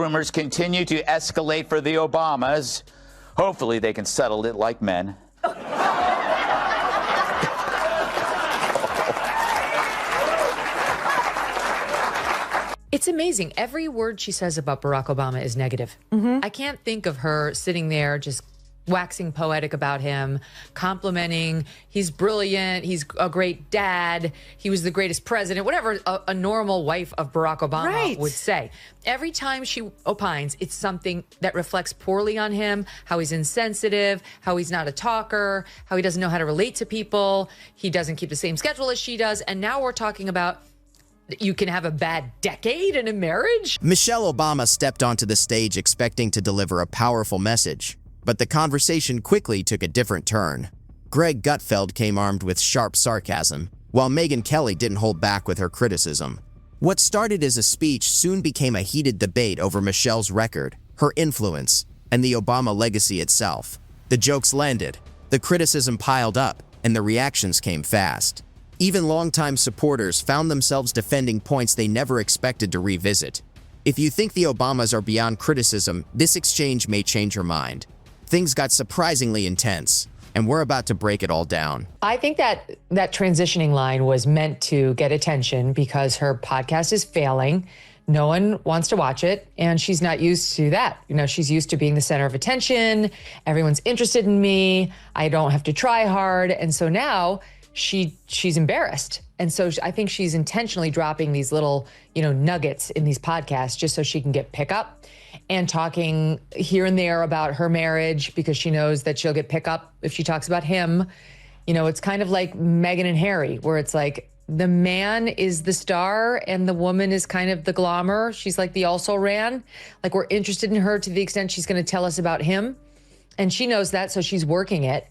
rumors continue to escalate for the Obamas. Hopefully they can settle it like men. It's amazing. Every word she says about Barack Obama is negative. I can't think of her sitting there just waxing poetic about him, complimenting, he's brilliant, he's a great dad, he was the greatest president, whatever a normal wife of Barack Obama would say. Every time she opines, it's something that reflects poorly on him, how he's insensitive, how he's not a talker, how he doesn't know how to relate to people, he doesn't keep the same schedule as she does, and now we're talking about you can have a bad decade in a marriage? Michelle Obama stepped onto the stage expecting to deliver a powerful message, but the conversation quickly took a different turn. Greg Gutfeld came armed with sharp sarcasm, while Megyn Kelly didn't hold back with her criticism. What started as a speech soon became a heated debate over Michelle's record, her influence, and the Obama legacy itself. The jokes landed, the criticism piled up, and the reactions came fast. Even longtime supporters found themselves defending points they never expected to revisit. If you think the Obamas are beyond criticism, this exchange may change your mind. Things got surprisingly intense, and we're about to break it all down. I think that transitioning line was meant to get attention because her podcast is failing. No one wants to watch it, and she's not used to that. You know, she's used to being the center of attention. Everyone's interested in me. I don't have to try hard. And so now she's embarrassed. And so I think she's intentionally dropping these little, nuggets in these podcasts just so she can get pickup and talking here and there about her marriage because she knows that she'll get pickup if she talks about him. It's kind of like Megyn and Harry, where it's like the man is the star and the woman is kind of the glamour. She's like the also-ran. Like we're interested in her to the extent she's going to tell us about him. And she knows that, so she's working it.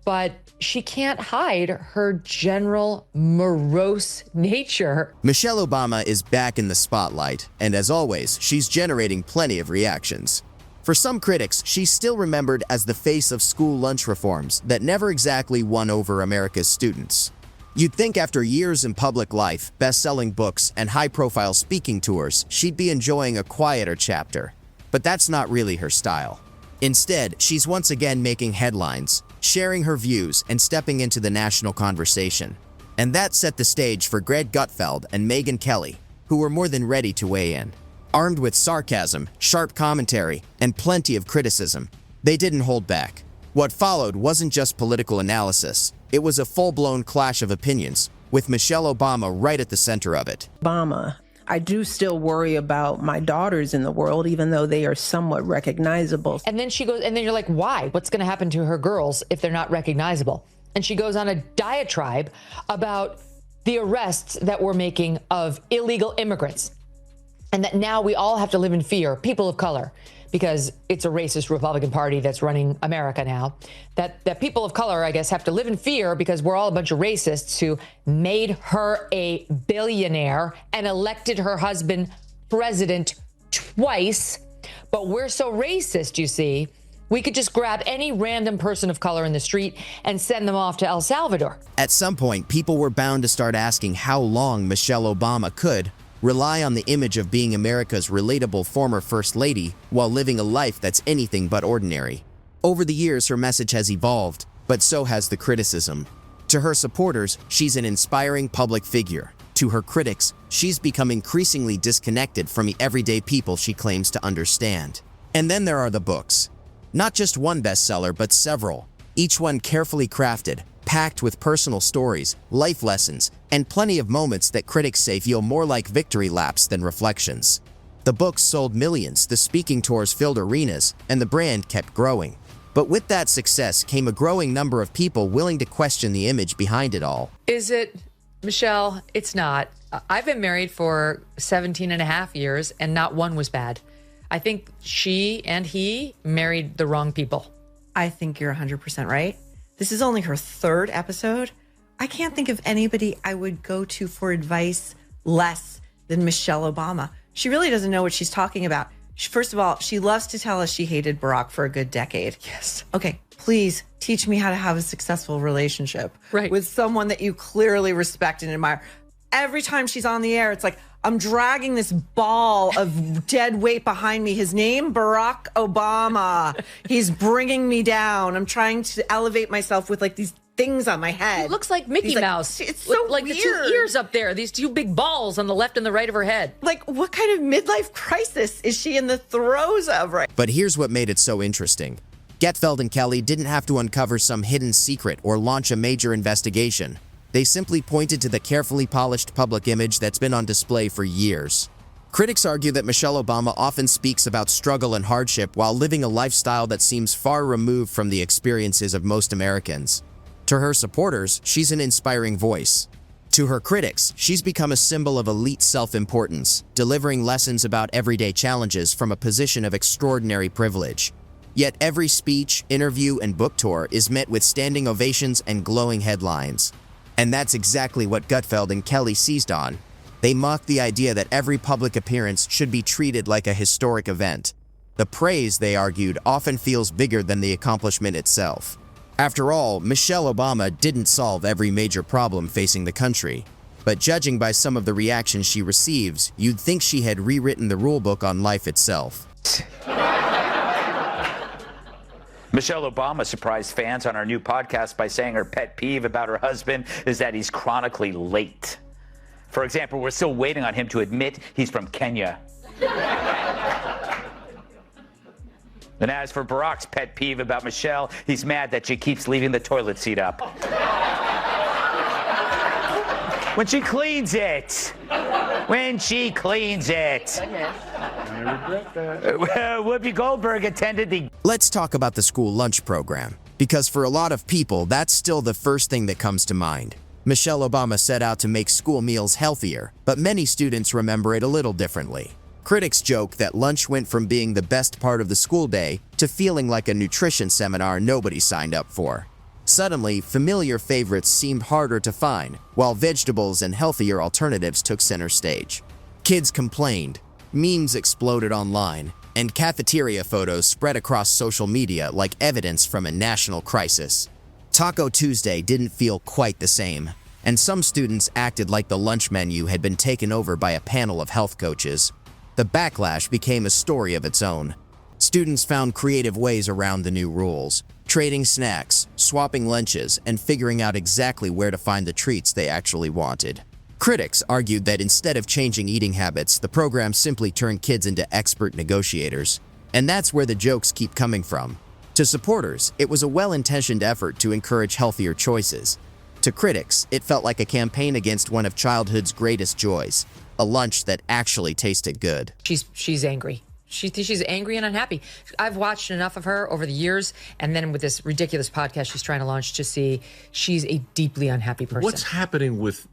But she can't hide her general morose nature. Michelle Obama is back in the spotlight, and as always, she's generating plenty of reactions. For some critics, she's still remembered as the face of school lunch reforms that never exactly won over America's students. You'd think after years in public life, best-selling books, and high-profile speaking tours, she'd be enjoying a quieter chapter. But that's not really her style. Instead, she's once again making headlines, sharing her views, and stepping into the national conversation. And that set the stage for Greg Gutfeld and Megyn Kelly, who were more than ready to weigh in. Armed with sarcasm, sharp commentary, and plenty of criticism, they didn't hold back. What followed wasn't just political analysis, it was a full-blown clash of opinions, with Michelle Obama right at the center of it. Obama, I do still worry about my daughters in the world, even though they are somewhat recognizable. And then she goes, and then you're like, why? What's going to happen to her girls if they're not recognizable? And she goes on a diatribe about the arrests that we're making of illegal immigrants. And that now we all have to live in fear, people of color, because it's a racist Republican Party that's running America now, that people of color, I guess, have to live in fear because we're all a bunch of racists who made her a billionaire and elected her husband president twice. But we're so racist, you see, we could just grab any random person of color in the street and send them off to El Salvador. At some point, people were bound to start asking how long Michelle Obama could rely on the image of being America's relatable former First Lady while living a life that's anything but ordinary. Over the years, her message has evolved, but so has the criticism. To her supporters, she's an inspiring public figure. To her critics, she's become increasingly disconnected from the everyday people she claims to understand. And then there are the books. Not just one bestseller, but several, each one carefully crafted, packed with personal stories, life lessons, and plenty of moments that critics say feel more like victory laps than reflections. The books sold millions, the speaking tours filled arenas, and the brand kept growing. But with that success came a growing number of people willing to question the image behind it all. Is it, Michelle? It's not. I've been married for 17 and a half years, and not one was bad. I think she and he married the wrong people. I think you're 100% right. This is only her third episode. I can't think of anybody I would go to for advice less than Michelle Obama. She really doesn't know what she's talking about. First of all, she loves to tell us she hated Barack for a good decade. Yes. Okay, please teach me how to have a successful relationship with someone that you clearly respect and admire. Every time she's on the air, it's like, I'm dragging this ball of dead weight behind me. His name, Barack Obama. He's bringing me down. I'm trying to elevate myself with like these things on my head. It looks like Mickey Mouse. It's so like weird. The two ears up there, these two big balls on the left and the right of her head. Like, what kind of midlife crisis is she in the throes of right? But here's what made it so interesting. Gutfeld and Kelly didn't have to uncover some hidden secret or launch a major investigation. They simply pointed to the carefully polished public image that's been on display for years. Critics argue that Michelle Obama often speaks about struggle and hardship while living a lifestyle that seems far removed from the experiences of most Americans. To her supporters, she's an inspiring voice. To her critics, she's become a symbol of elite self-importance, delivering lessons about everyday challenges from a position of extraordinary privilege. Yet every speech, interview, and book tour is met with standing ovations and glowing headlines. And that's exactly what Gutfeld and Kelly seized on. They mocked the idea that every public appearance should be treated like a historic event. The praise, they argued, often feels bigger than the accomplishment itself. After all, Michelle Obama didn't solve every major problem facing the country. But judging by some of the reactions she receives, you'd think she had rewritten the rulebook on life itself. Michelle Obama surprised fans on our new podcast by saying her pet peeve about her husband is that he's chronically late. For example, we're still waiting on him to admit he's from Kenya. And as for Barack's pet peeve about Michelle, he's mad that she keeps leaving the toilet seat up. When she cleans it. When she cleans it. I regret that. Whoopi Goldberg attended the... Let's talk about the school lunch program, because for a lot of people, that's still the first thing that comes to mind. Michelle Obama set out to make school meals healthier, but many students remember it a little differently. Critics joke that lunch went from being the best part of the school day to feeling like a nutrition seminar nobody signed up for. Suddenly, familiar favorites seemed harder to find, while vegetables and healthier alternatives took center stage. Kids complained, memes exploded online, and cafeteria photos spread across social media like evidence from a national crisis. Taco Tuesday didn't feel quite the same, and some students acted like the lunch menu had been taken over by a panel of health coaches. The backlash became a story of its own. Students found creative ways around the new rules, trading snacks, swapping lunches, and figuring out exactly where to find the treats they actually wanted. Critics argued that instead of changing eating habits, the program simply turned kids into expert negotiators. And that's where the jokes keep coming from. To supporters, it was a well-intentioned effort to encourage healthier choices. To critics, it felt like a campaign against one of childhood's greatest joys, a lunch that actually tasted good. She's angry. She's angry and unhappy. I've watched enough of her over the years, and then with this ridiculous podcast she's trying to launch to see she's a deeply unhappy person. What's happening with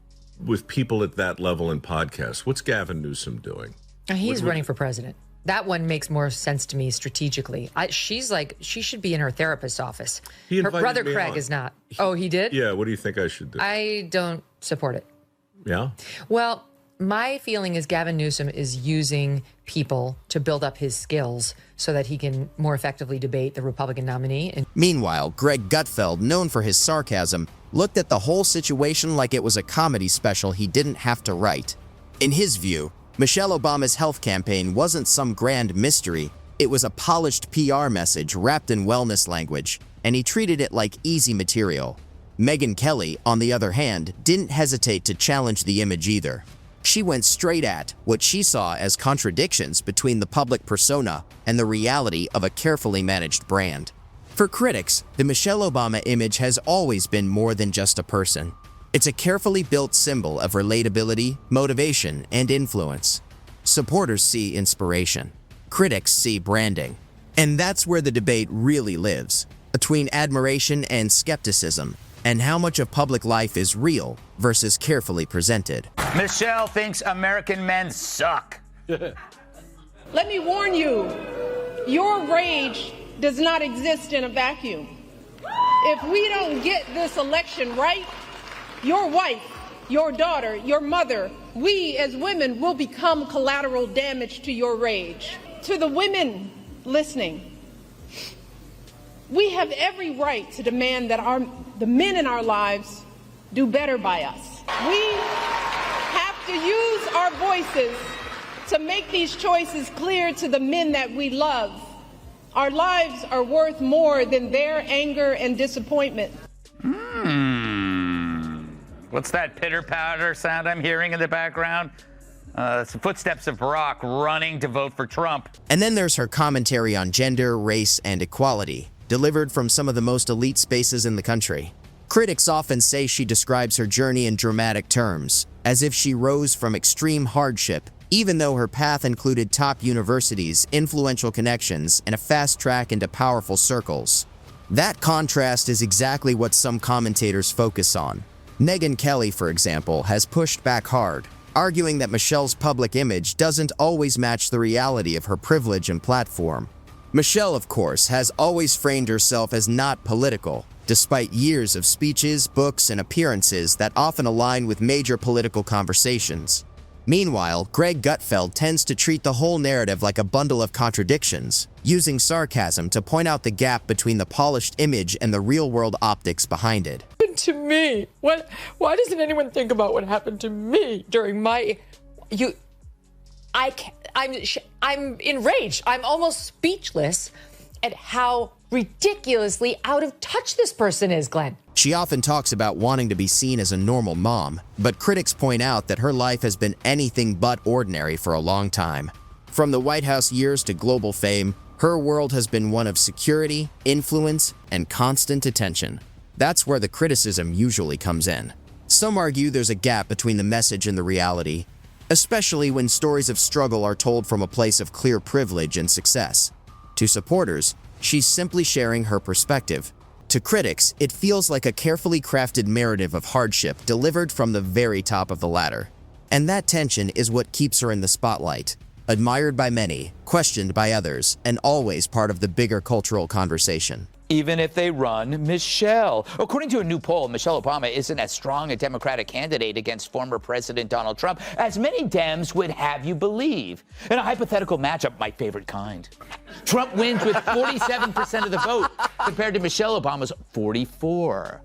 people at that level in podcasts? What's Gavin Newsom doing? He's running for president. That one makes more sense to me strategically. She's like, she should be in her therapist's office. Her brother Craig is not. Oh, he did? Yeah, what do you think I should do? I don't support it. Yeah? Well, my feeling is Gavin Newsom is using people to build up his skills so that he can more effectively debate the Republican nominee. Meanwhile, Greg Gutfeld, known for his sarcasm, looked at the whole situation like it was a comedy special he didn't have to write. In his view, Michelle Obama's health campaign wasn't some grand mystery, it was a polished PR message wrapped in wellness language, and he treated it like easy material. Megyn Kelly, on the other hand, didn't hesitate to challenge the image either. She went straight at what she saw as contradictions between the public persona and the reality of a carefully managed brand. For critics, the Michelle Obama image has always been more than just a person. It's a carefully built symbol of relatability, motivation, and influence. Supporters see inspiration. Critics see branding. And that's where the debate really lives, between admiration and skepticism, and how much of public life is real versus carefully presented. Michelle thinks American men suck. Let me warn you, your rage does not exist in a vacuum. If we don't get this election right, your wife, your daughter, your mother, we as women will become collateral damage to your rage. To the women listening, we have every right to demand that the men in our lives do better by us. We have have to use our voices to make these choices clear to the men that we love. Our lives are worth more than their anger and disappointment. What's that pitter-patter sound I'm hearing in the background? It's the footsteps of Barack running to vote for Trump. And then there's her commentary on gender, race, and equality, delivered from some of the most elite spaces in the country. Critics often say she describes her journey in dramatic terms, as if she rose from extreme hardship, even though her path included top universities, influential connections, and a fast track into powerful circles. That contrast is exactly what some commentators focus on. Megyn Kelly, for example, has pushed back hard, arguing that Michelle's public image doesn't always match the reality of her privilege and platform. Michelle, of course, has always framed herself as not political, despite years of speeches, books, and appearances that often align with major political conversations. Meanwhile, Gutfeld tends to treat the whole narrative like a bundle of contradictions, using sarcasm to point out the gap between the polished image and the real-world optics behind it. To me, why doesn't anyone think about what happened to me during my I'm enraged. I'm almost speechless at how ridiculously out of touch this person is, Glenn. She often talks about wanting to be seen as a normal mom, but critics point out that her life has been anything but ordinary for a long time. From the White House years to global fame, her world has been one of security, influence, and constant attention. That's where the criticism usually comes in. Some argue there's a gap between the message and the reality, especially when stories of struggle are told from a place of clear privilege and success. To supporters, she's simply sharing her perspective. To critics, it feels like a carefully crafted narrative of hardship delivered from the very top of the ladder. And that tension is what keeps her in the spotlight, admired by many, questioned by others, and always part of the bigger cultural conversation. Even if they run Michelle. According to a new poll, Michelle Obama isn't as strong a Democratic candidate against former President Donald Trump as many Dems would have you believe. In a hypothetical matchup, my favorite kind, Trump wins with 47% of the vote compared to Michelle Obama's 44%.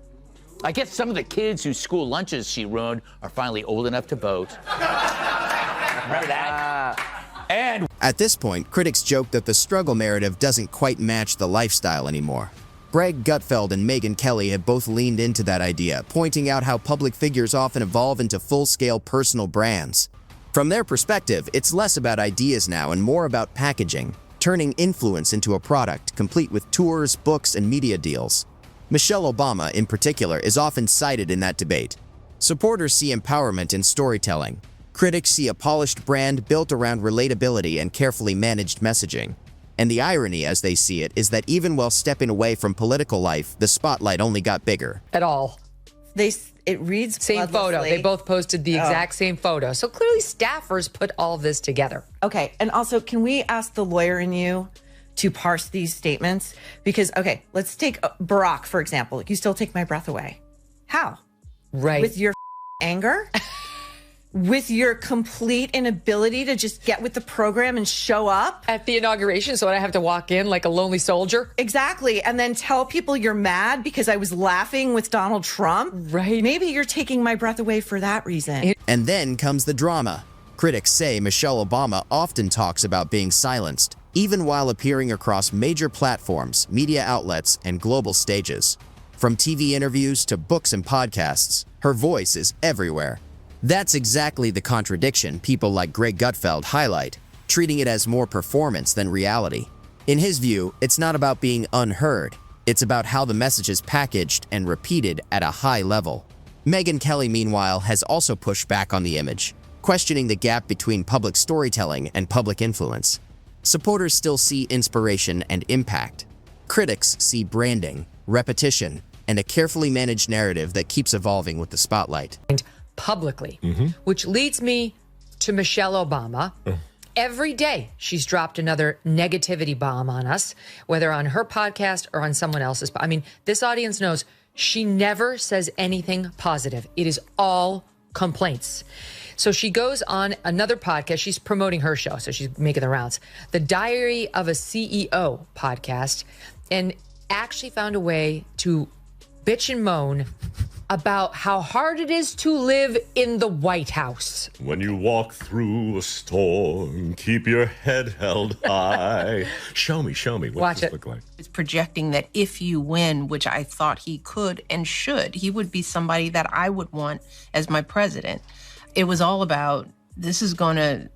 I guess some of the kids whose school lunches she ruined are finally old enough to vote. Remember that? And at this point, critics joke that the struggle narrative doesn't quite match the lifestyle anymore. Gutfeld and Megyn Kelly have both leaned into that idea, pointing out how public figures often evolve into full-scale personal brands. From their perspective, it's less about ideas now and more about packaging, turning influence into a product, complete with tours, books, and media deals. Michelle Obama, in particular, is often cited in that debate. Supporters see empowerment in storytelling. Critics see a polished brand built around relatability and carefully managed messaging. And the irony, as they see it, is that even while stepping away from political life, the spotlight only got bigger. At all. It reads same photo. They both posted the exact same photo. So clearly staffers put all of this together. Okay. And also, can we ask the lawyer in you to parse these statements? Because, okay, let's take Barack, for example. You still take my breath away. How? Right. With your anger? With your complete inability to just get with the program and show up? At the inauguration, so I have to walk in like a lonely soldier? Exactly. And then tell people you're mad because I was laughing with Donald Trump? Right. Maybe you're taking my breath away for that reason. And then comes the drama. Critics say Michelle Obama often talks about being silenced, even while appearing across major platforms, media outlets, and global stages. From TV interviews to books and podcasts, her voice is everywhere. That's exactly the contradiction people like Gutfeld highlight, treating it as more performance than reality. In his view, it's not about being unheard. It's about how the message is packaged and repeated at a high level. Megyn Kelly, meanwhile, has also pushed back on the image, questioning the gap between public storytelling and public influence. Supporters still see inspiration and impact. Critics see branding, repetition, and a carefully managed narrative that keeps evolving with the spotlight. Publicly, which leads me to Michelle Obama. Every day she's dropped another negativity bomb on us, whether on her podcast or on someone else's. I mean, this audience knows she never says anything positive. It is all complaints. So she goes on another podcast. She's promoting her show, so she's making the rounds. The Diary of a CEO podcast, and actually found a way to bitch and moan about how hard it is to live in the White House. When you walk through a storm, keep your head held high. Show me. What Watch does this it. look like? It's projecting that if you win, which I thought he could and should, he would be somebody that I would want as my president. It was all about, this is going to,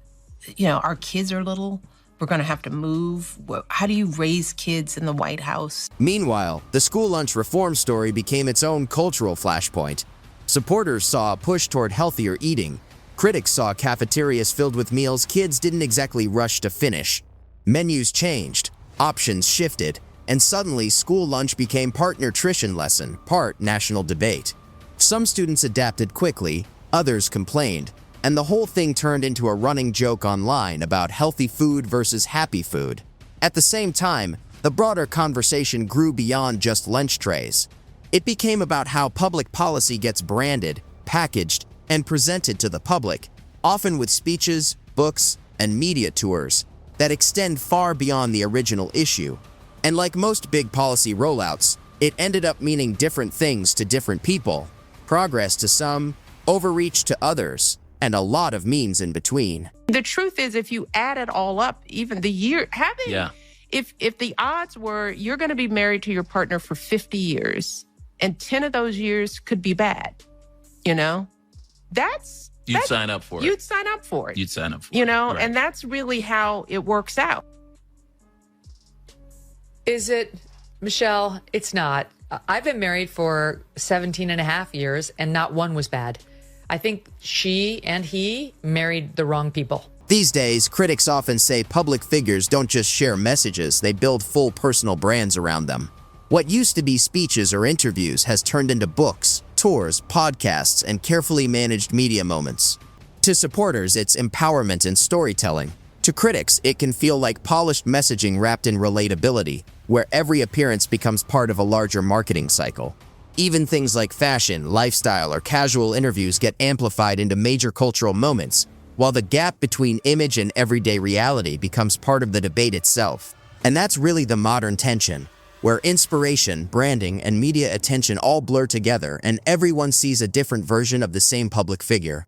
our kids are little. We're going to have to move. How do you raise kids in the White House? Meanwhile, the school lunch reform story became its own cultural flashpoint. Supporters saw a push toward healthier eating. Critics saw cafeterias filled with meals kids didn't exactly rush to finish. Menus changed, options shifted, and suddenly school lunch became part nutrition lesson, part national debate. Some students adapted quickly, others complained, and the whole thing turned into a running joke online about healthy food versus happy food. At the same time, the broader conversation grew beyond just lunch trays. It became about how public policy gets branded, packaged, and presented to the public, often with speeches, books, and media tours that extend far beyond the original issue. And like most big policy rollouts, it ended up meaning different things to different people. Progress to some, overreach to others, and a lot of means in between. The truth is, if you add it all up, even the year, if the odds were you're going to be married to your partner for 50 years and 10 of those years could be bad, you'd sign up for it. You'd sign up for it. You'd sign up for it. Right. And that's really how it works out. Is it, Michelle? It's not. I've been married for 17 and a half years, and not one was bad. I think she and he married the wrong people. These days, critics often say public figures don't just share messages, they build full personal brands around them. What used to be speeches or interviews has turned into books, tours, podcasts, and carefully managed media moments. To supporters, it's empowerment and storytelling. To critics, it can feel like polished messaging wrapped in relatability, where every appearance becomes part of a larger marketing cycle. Even things like fashion, lifestyle, or casual interviews get amplified into major cultural moments, while the gap between image and everyday reality becomes part of the debate itself. And that's really the modern tension, where inspiration, branding, and media attention all blur together and everyone sees a different version of the same public figure.